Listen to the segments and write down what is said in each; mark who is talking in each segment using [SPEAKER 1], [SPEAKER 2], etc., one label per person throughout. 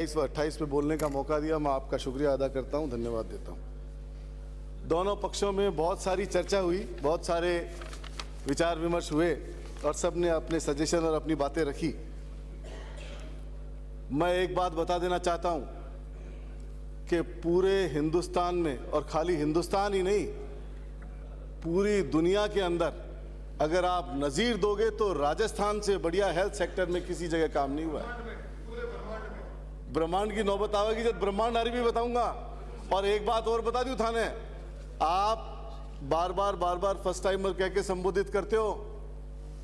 [SPEAKER 1] 28 में बोलने का मौका दिया, मैं आपका शुक्रिया अदा करता हूं, धन्यवाद देता हूं। दोनों पक्षों में बहुत सारी चर्चा हुई, बहुत सारे विचार विमर्श हुए और सब ने अपने सजेशन और अपनी बातें रखी। मैं एक बात बता देना चाहता हूं कि पूरे हिंदुस्तान में, और खाली हिंदुस्तान ही नहीं, पूरी दुनिया के अंदर अगर आप नज़ीर दोगे तो राजस्थान से बढ़िया हेल्थ सेक्टर में किसी जगह काम नहीं हुआ है। ब्रह्मांड की नौबत आवेगी जब ब्रह्मांड हारी भी बताऊंगा। और एक बात और बता दूं थाने, आप बार बार फर्स्ट टाइमर कह के संबोधित करते हो,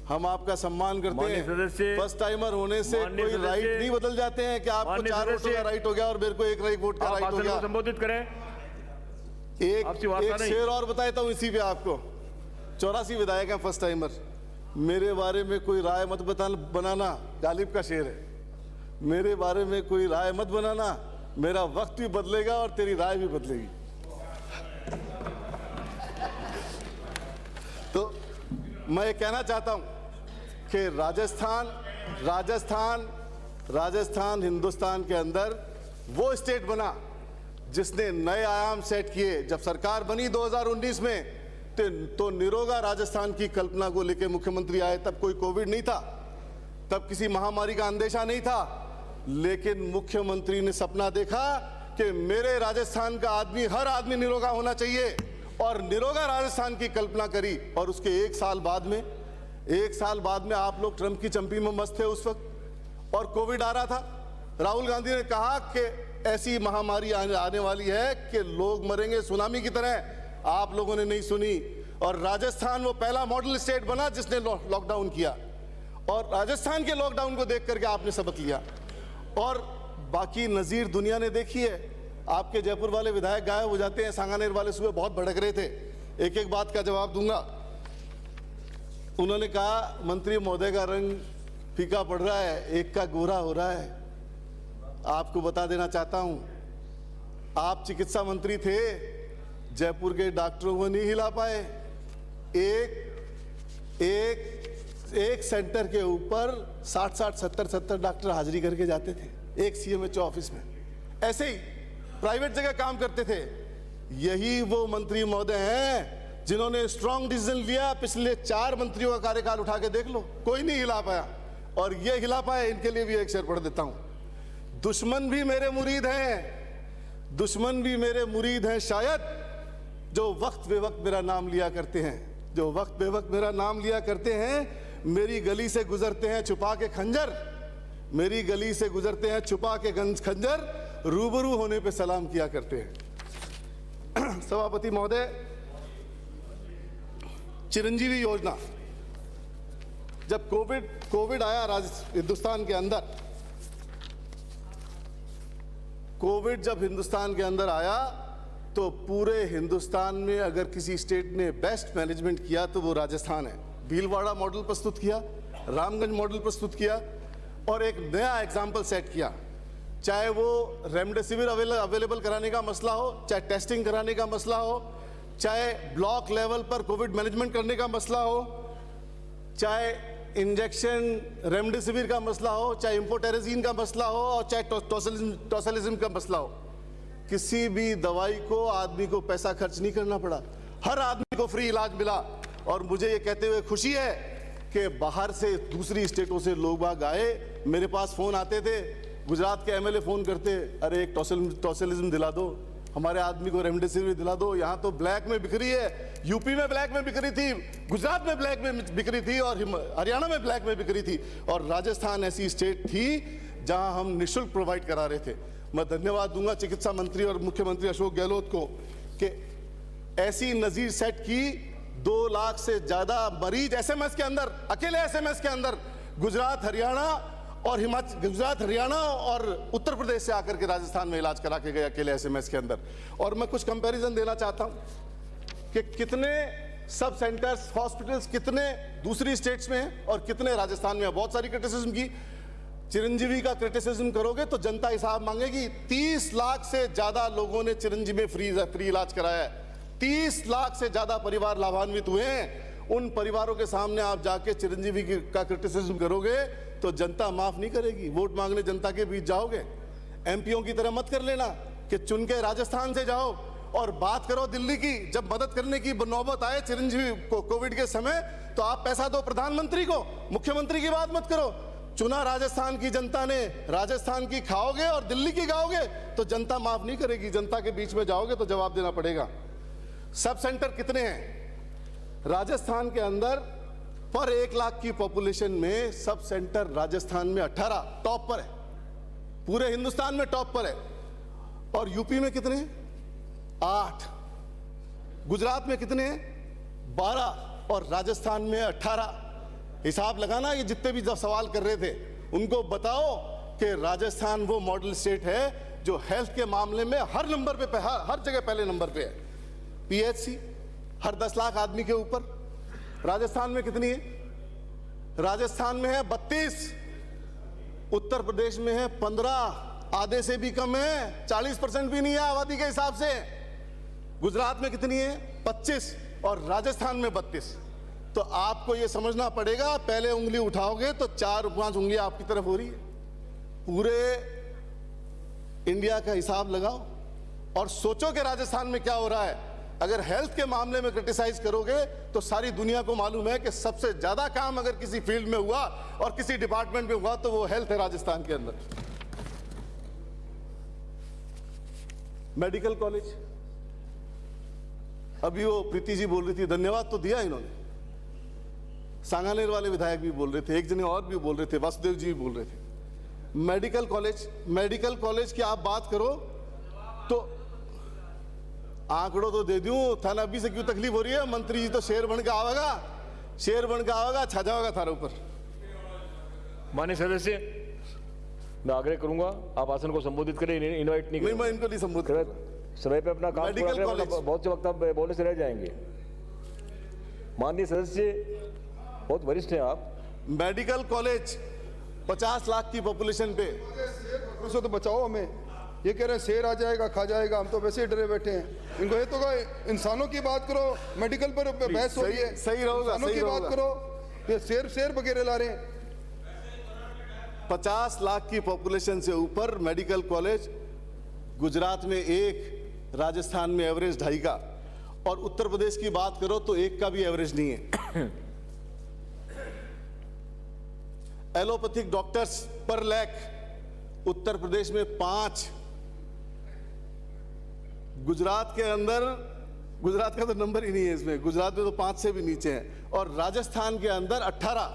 [SPEAKER 1] हम आपका सम्मान करते हैं। फर्स्ट टाइमर होने से कोई राइट नहीं बदल जाते हैं कि आपको 4 वोटों का राइट हो गया और मेरे को 1 वोट का राइट हो गया।
[SPEAKER 2] संबोधित करें।
[SPEAKER 1] एक शेर और बताता हूं इसी पे आपको। 84 विधायक हैं फर्स्ट टाइमर। मेरे बारे में कोई राय मत बनाना, गालिब का शेर है। मेरे बारे में कोई राय मत बनाना, मेरा वक्त भी बदलेगा और तेरी राय भी बदलेगी। तो मैं ये कहना चाहता हूं कि राजस्थान हिंदुस्तान के अंदर वो स्टेट बना जिसने नए आयाम सेट किए। जब सरकार बनी 2019 में तो निरोगा राजस्थान की कल्पना को लेकर मुख्यमंत्री आए। तब कोई कोविड नहीं था, तब किसी महामारी का अंदेशा नहीं था, लेकिन मुख्यमंत्री ने सपना देखा कि मेरे राजस्थान का आदमी, हर आदमी निरोगा होना चाहिए, और निरोगा राजस्थान की कल्पना करी। और उसके एक साल बाद में आप लोग ट्रंप की चंपी में मस्त थे उस वक्त, और कोविड आ रहा था। राहुल गांधी ने कहा कि ऐसी महामारी आने वाली है कि लोग मरेंगे सुनामी की तरह। आप लोगों ने नहीं सुनी, और राजस्थान वो पहला मॉडल स्टेट बना जिसने लॉकडाउन किया, और राजस्थान के लॉकडाउन को देख करके आपने सबक लिया। और बाकी नज़ीर दुनिया ने देखी है। आपके जयपुर वाले विधायक गायब हो जाते हैं, सांगानेर वाले सुबह बहुत भड़क रहे थे। एक एक बात का जवाब दूंगा। उन्होंने कहा मंत्री महोदय का रंग फीका पड़ रहा है, एक का गोरा हो रहा है। आपको बता देना चाहता हूं, आप चिकित्सा मंत्री थे, जयपुर के डॉक्टरों को नहीं हिला पाए। एक सेंटर के ऊपर 60 70 डॉक्टर हाजिरी करके जाते थे एक सीएमएचओ ऑफिस में। ऐसे ही प्राइवेट जगह काम करते थे। यही वो मंत्री महोदय हैं जिन्होंने स्ट्रांग डिसीजन लिया। पिछले 4 मंत्रियों का कार्यकाल उठा के देख लो, कोई नहीं हिला पाया, और ये हिला पाए। इनके लिए भी एक शेर पढ़ देता हूं। दुश्मन भी मेरे मुरीद हैं शायद, जो वक्त बेवक्त मेरा नाम लिया करते हैं। मेरी गली से गुजरते हैं छुपा के खंजर, रूबरू होने पे सलाम किया करते हैं। सभापति महोदय, चिरंजीवी योजना, जब कोविड आया हिंदुस्तान के अंदर, कोविड जब हिंदुस्तान के अंदर आया तो पूरे हिंदुस्तान में अगर किसी स्टेट ने बेस्ट मैनेजमेंट किया तो वो राजस्थान है। भीलवाड़ा मॉडल प्रस्तुत किया, रामगंज मॉडल प्रस्तुत किया, और एक नया एग्जाम्पल सेट किया। चाहे वो रेमडेसिविर अवेलेबल कराने का मसला हो, चाहे टेस्टिंग कराने का मसला हो, चाहे ब्लॉक लेवल पर कोविड मैनेजमेंट करने का मसला हो, चाहे इंजेक्शन रेमडेसिविर का मसला हो, चाहे इम्पोटेरेजिन का मसला हो, और चाहे टोसिलिज्म का मसला हो। किसी भी दवाई को आदमी को पैसा खर्च नहीं करना पड़ा, हर आदमी को फ्री इलाज मिला। और मुझे ये कहते हुए खुशी है कि बाहर से दूसरी स्टेटों से लोग बाग आए, मेरे पास फोन आते थे, गुजरात के एमएलए फोन करते, अरे एक टोसिलिज्म दिला दो, हमारे आदमी को रेमडेसिविर दिला दो। यहाँ तो ब्लैक में बिक रही है, यूपी में ब्लैक में बिक रही थी, गुजरात में ब्लैक में बिक रही थी, और हरियाणा में ब्लैक में बिक रही थी, और राजस्थान ऐसी स्टेट थी जहां हम निःशुल्क प्रोवाइड करा रहे थे। मैं धन्यवाद दूंगा चिकित्सा मंत्री और मुख्यमंत्री अशोक गहलोत को कि ऐसी नजीर सेट की। 2 लाख से ज्यादा मरीज एसएमएस के अंदर, अकेले एसएमएस के अंदर गुजरात हरियाणा और उत्तर प्रदेश से आकर के राजस्थान में इलाज करा के गए अकेले एसएमएस के अंदर। और मैं कुछ कंपैरिजन देना चाहता हूं कि कितने सब सेंटर्स, हॉस्पिटल्स कितने दूसरी स्टेट्स में हैं और कितने राजस्थान में। बहुत सारी क्रिटिसिज्म की, चिरंजीवी का क्रिटिसिज्म करोगे तो जनता हिसाब मांगेगी। 30 लाख से ज्यादा लोगों ने चिरंजीवी में फ्री इलाज कराया है। 30 लाख से ज्यादा परिवार लाभान्वित हुए हैं। उन परिवारों के सामने आप जाके चिरंजीवी का क्रिटिसिज्म करोगे तो जनता माफ नहीं करेगी। वोट मांगने जनता के बीच जाओगे, एमपीओ की तरह मत कर लेना कि चुन के राजस्थान से जाओ और बात करो दिल्ली की। जब मदद करने की नौबत आए चिरंजीवी को कोविड के समय, तो आप पैसा दो प्रधानमंत्री को, मुख्यमंत्री की बात मत करो। चुना राजस्थान की जनता ने, राजस्थान की खाओगे और दिल्ली की गाओगे तो जनता माफ नहीं करेगी। जनता के बीच में जाओगे तो जवाब देना पड़ेगा। सब सेंटर कितने हैं राजस्थान के अंदर? पर 1 लाख की पॉपुलेशन में सब सेंटर राजस्थान में 18 टॉप पर है, पूरे हिंदुस्तान में टॉप पर है। और यूपी में कितने हैं? 8। गुजरात में कितने हैं? 12। और राजस्थान में 18। हिसाब लगाना। ये जितने भी जब सवाल कर रहे थे उनको बताओ कि राजस्थान वो मॉडल स्टेट है जो हेल्थ के मामले में हर नंबर पे, हर जगह पहले नंबर पे है। पीएचसी हर 10 लाख आदमी के ऊपर। राजस्थान में कितनी है? राजस्थान में है 32। उत्तर प्रदेश में है 15, आधे से भी कम है, 40% भी नहीं है आबादी के हिसाब से। गुजरात में कितनी है? 25 और राजस्थान में 32। तो आपको यह समझना पड़ेगा, पहले उंगली उठाओगे तो 4-5 उंगलियां आपकी तरफ हो रही है। पूरे इंडिया का हिसाब लगाओ और सोचो कि राजस्थान में क्या हो रहा है। अगर हेल्थ के मामले में क्रिटिसाइज करोगे तो सारी दुनिया को मालूम है कि सबसे ज्यादा काम अगर किसी फील्ड में हुआ और किसी डिपार्टमेंट में हुआ तो वो हेल्थ है राजस्थान के अंदर। मेडिकल कॉलेज, अभी वो प्रीति जी बोल रही थी, धन्यवाद तो दिया इन्होंने। सांगानेर वाले विधायक भी बोल रहे थे, एक जने और भी बोल रहे थे, वासुदेव जी भी बोल रहे थे। मेडिकल कॉलेज की आप बात करो तो आंकड़ों तो दे दूं, थाना अभी से क्यों तकलीफ हो रही है? मंत्री जी तो शेर बन के आवेगा, शेर बन के आवेगा, छा जाएगा थारे ऊपर।
[SPEAKER 2] माननीय सदस्य, मैं आग्रह करूंगा आप आसन को संबोधित करें, इनवाइट नहीं करें।
[SPEAKER 1] मैं इनको नहीं संबोधित करूंगा।
[SPEAKER 2] समय पे अपना काम पूरा करें, मतलब बहुत से वक्त आप बोलने से रह जाएंगे। माननीय सदस्य, बहुत वरिष्ठ हैं आप।
[SPEAKER 1] मेडिकल कॉलेज 50 लाख की पॉपुलेशन पे।
[SPEAKER 3] उसको तो बचाओ हमें। ये कह रहे हैं शेर आ जाएगा, खा जाएगा, हम तो वैसे ही डरे बैठे हैं। इनको ये तो कहो इंसानों की बात करो, मेडिकल पर बहस हो रही है,
[SPEAKER 1] सही रहोगा,
[SPEAKER 3] इंसानों की बात करो। ये शेर वगैरह ला रहे हैं।
[SPEAKER 1] 50 लाख की पॉपुलेशन से ऊपर मेडिकल कॉलेज, गुजरात में 1, राजस्थान में एवरेज 2.5 का, और उत्तर प्रदेश की बात करो तो 1 का भी एवरेज नहीं है। एलोपैथिक डॉक्टर्स पर लाख उत्तर प्रदेश में 5। गुजरात के अंदर, गुजरात का तो नंबर ही नहीं है इसमें, गुजरात में तो 5 से भी नीचे है, और राजस्थान के अंदर 18।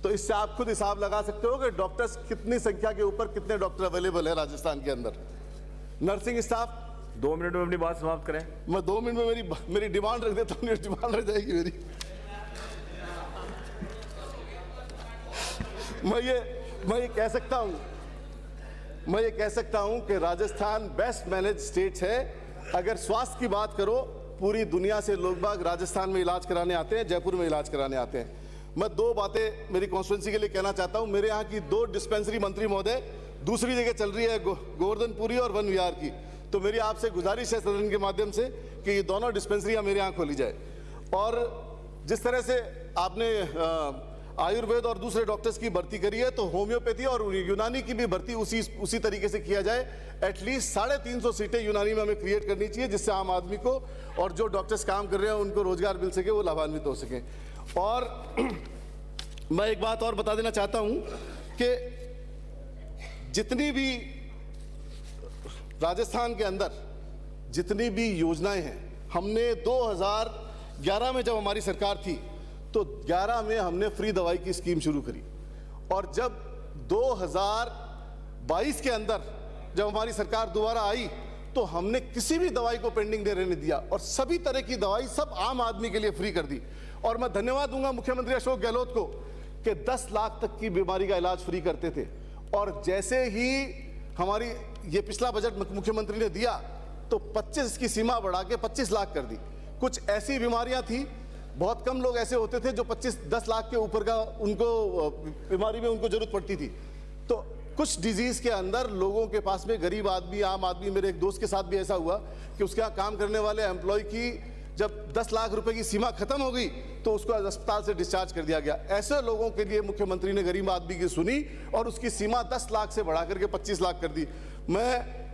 [SPEAKER 1] तो इससे आप खुद हिसाब लगा सकते हो कि डॉक्टर्स कितनी संख्या के ऊपर कितने डॉक्टर अवेलेबल है राजस्थान के अंदर। नर्सिंग स्टाफ,
[SPEAKER 2] 2 मिनट में अपनी बात समाप्त करें।
[SPEAKER 1] मैं 2 मिनट में मेरी डिमांड रख देता हूँ, डिमांड रह जाएगी मेरी। मैं ये कह सकता हूं कि राजस्थान बेस्ट मैनेज स्टेट है। अगर स्वास्थ्य की बात करो, पूरी दुनिया से लोग बाग राजस्थान में इलाज कराने आते हैं, जयपुर में इलाज कराने आते हैं। मैं 2 बातें मेरी कॉन्स्टिट्यूंसी के लिए कहना चाहता हूं। मेरे यहाँ की 2 डिस्पेंसरी मंत्री महोदय दूसरी जगह चल रही है, गोवर्धनपुरी और वन विहार की। तो मेरी आपसे गुजारिश है सदन के माध्यम से कि ये दोनों डिस्पेंसरियां मेरे यहाँ खोली जाए। और जिस तरह से आपने आयुर्वेद और दूसरे डॉक्टर्स की भर्ती करी है, तो होम्योपैथी और यूनानी की भी भर्ती उसी तरीके से किया जाए। एटलीस्ट 350 सीटें यूनानी में हमें क्रिएट करनी चाहिए, जिससे आम आदमी को और जो डॉक्टर्स काम कर रहे हैं उनको रोजगार मिल सके, वो लाभान्वित हो सके। और मैं एक बात और बता देना चाहता हूं कि जितनी भी राजस्थान के अंदर जितनी भी योजनाएं हैं, हमने 2011 में जब हमारी सरकार थी तो 11 में हमने फ्री दवाई की स्कीम शुरू करी, और जब 2022 के अंदर जब हमारी सरकार दोबारा आई तो हमने किसी भी दवाई को पेंडिंग नहीं रहने दिया और सभी तरह की दवाई सब आम आदमी के लिए फ्री कर दी। और मैं धन्यवाद दूंगा मुख्यमंत्री अशोक गहलोत को कि 10 लाख तक की बीमारी का इलाज फ्री करते थे, और जैसे ही हमारी ये पिछला बजट मुख्यमंत्री ने दिया तो 25 की सीमा बढ़ा के 25 लाख कर दी। कुछ ऐसी बीमारियां थी, बहुत कम लोग ऐसे होते थे जो 25-10 लाख के ऊपर का उनको बीमारी में उनको जरूरत पड़ती थी। तो कुछ डिजीज के अंदर लोगों के पास में, गरीब आदमी, आम आदमी, मेरे एक दोस्त के साथ भी ऐसा हुआ कि उसके यहाँ काम करने वाले एम्प्लॉय की जब 10 लाख रुपए की सीमा खत्म हो गई तो उसको अस्पताल से डिस्चार्ज कर दिया गया। ऐसे लोगों के लिए मुख्यमंत्री ने गरीब आदमी की सुनी और उसकी सीमा 10 लाख से बढ़ा करके 25 लाख कर दी। मैं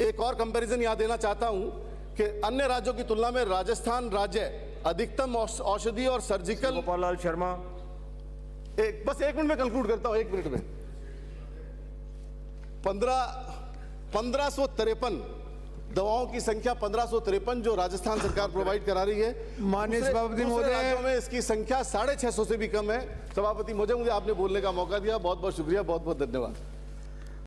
[SPEAKER 1] एक और कंपैरिजन यहाँ देना चाहता हूँ कि अन्य राज्यों की तुलना में राजस्थान राज्य अधिकतम औषधि और सर्जिकल
[SPEAKER 2] गोपाल लाल शर्मा।
[SPEAKER 1] बस एक मिनट में कंक्लूड करता हूँ, एक मिनट में। 1553 दवाओं की संख्या 1553 जो राजस्थान सरकार प्रोवाइड करा रही है।
[SPEAKER 4] माननीय
[SPEAKER 1] दूसरे
[SPEAKER 4] सभापति महोदय,
[SPEAKER 1] राज्यों में इसकी संख्या 650 से भी कम है। सभापति महोदय, मुझे आपने बोलने का मौका दिया, बहुत बहुत शुक्रिया, बहुत बहुत धन्यवाद।